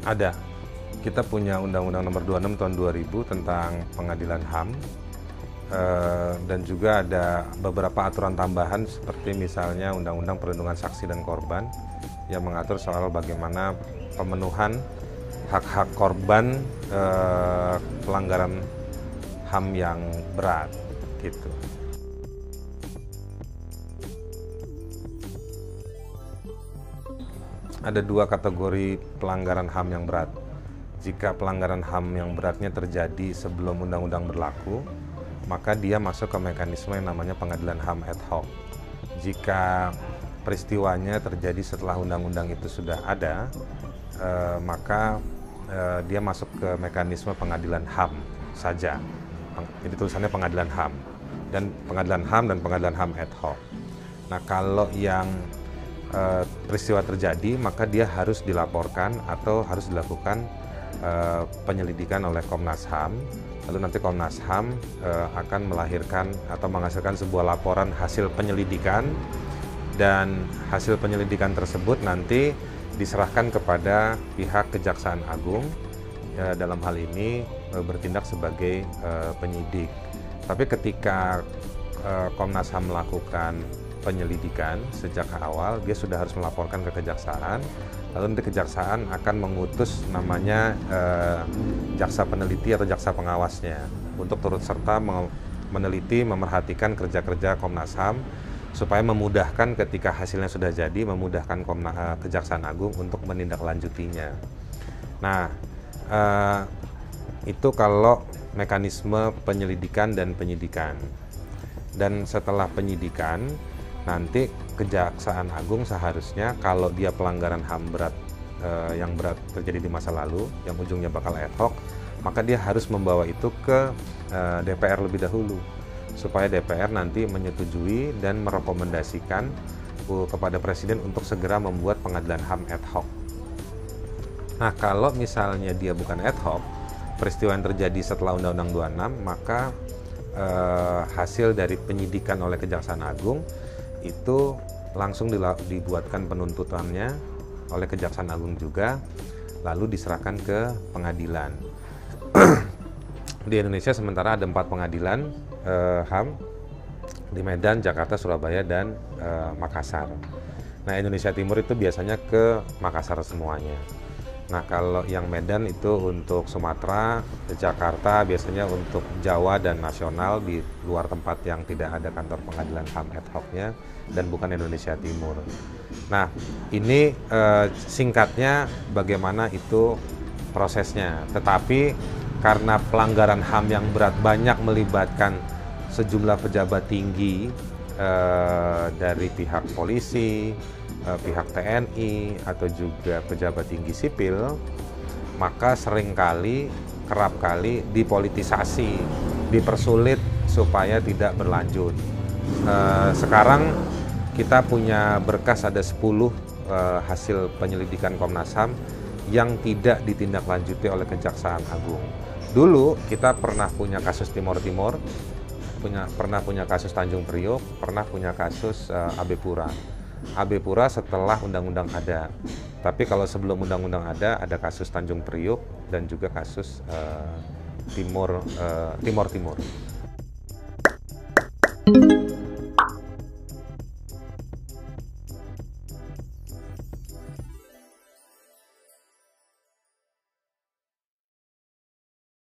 Ada. Kita punya Undang-Undang Nomor 26 Tahun 2000 tentang Pengadilan HAM, dan juga ada beberapa aturan tambahan seperti misalnya Undang-Undang Perlindungan Saksi dan Korban yang mengatur soal bagaimana pemenuhan hak-hak korban pelanggaran HAM yang berat, gitu. Ada dua kategori pelanggaran HAM yang berat. Jika pelanggaran HAM yang beratnya terjadi sebelum undang-undang berlaku, maka dia masuk ke mekanisme yang namanya pengadilan HAM ad hoc. Jika peristiwanya terjadi setelah undang-undang itu sudah ada, maka dia masuk ke mekanisme pengadilan HAM saja. Jadi tulisannya pengadilan HAM dan pengadilan HAM ad hoc. Nah, kalau yang peristiwa terjadi, maka dia harus dilaporkan atau harus dilakukan penyelidikan oleh Komnas HAM. Lalu nanti Komnas HAM akan melahirkan atau menghasilkan sebuah laporan hasil penyelidikan, dan hasil penyelidikan tersebut nanti diserahkan kepada pihak Kejaksaan Agung, dalam hal ini bertindak sebagai penyidik. Tapi ketika Komnas HAM melakukan penyelidikan sejak awal, dia sudah harus melaporkan ke kejaksaan, lalu nanti kejaksaan akan mengutus namanya jaksa peneliti atau jaksa pengawasnya untuk turut serta meneliti, memerhatikan kerja-kerja Komnas HAM supaya memudahkan ketika hasilnya sudah jadi, memudahkan Kejaksaan Agung untuk menindaklanjutinya. Nah, itu kalau mekanisme penyelidikan dan penyidikan. Dan setelah penyidikan, nanti Kejaksaan Agung seharusnya kalau dia pelanggaran HAM berat, yang berat terjadi di masa lalu, yang ujungnya bakal ad hoc, maka dia harus membawa itu ke DPR lebih dahulu, supaya DPR nanti menyetujui dan merekomendasikan kepada Presiden untuk segera membuat pengadilan HAM ad hoc. Nah, kalau misalnya dia bukan ad hoc, peristiwa yang terjadi setelah Undang-Undang 26, maka hasil dari penyidikan oleh Kejaksaan Agung itu langsung dibuatkan penuntutannya oleh Kejaksaan Agung juga, lalu diserahkan ke pengadilan. Di Indonesia sementara ada 4 pengadilan HAM di Medan, Jakarta, Surabaya, dan Makassar. Nah, Indonesia Timur itu biasanya ke Makassar semuanya. Nah, kalau yang Medan itu untuk Sumatera, Jakarta biasanya untuk Jawa dan nasional di luar tempat yang tidak ada kantor pengadilan HAM ad hoc-nya, dan bukan Indonesia Timur. Nah, ini singkatnya bagaimana itu prosesnya. Tetapi karena pelanggaran HAM yang berat banyak melibatkan sejumlah pejabat tinggi dari pihak polisi, pihak TNI, atau juga pejabat tinggi sipil, maka kerap kali dipolitisasi, dipersulit supaya tidak berlanjut. Sekarang kita punya berkas ada 10 hasil penyelidikan Komnas HAM yang tidak ditindaklanjuti oleh Kejaksaan Agung. Dulu kita pernah punya kasus Timor Timur, pernah punya kasus Tanjung Priok, pernah punya kasus AB Pura. AB Pura setelah undang-undang ada. Tapi kalau sebelum undang-undang ada kasus Tanjung Priok dan juga kasus Timor Timur.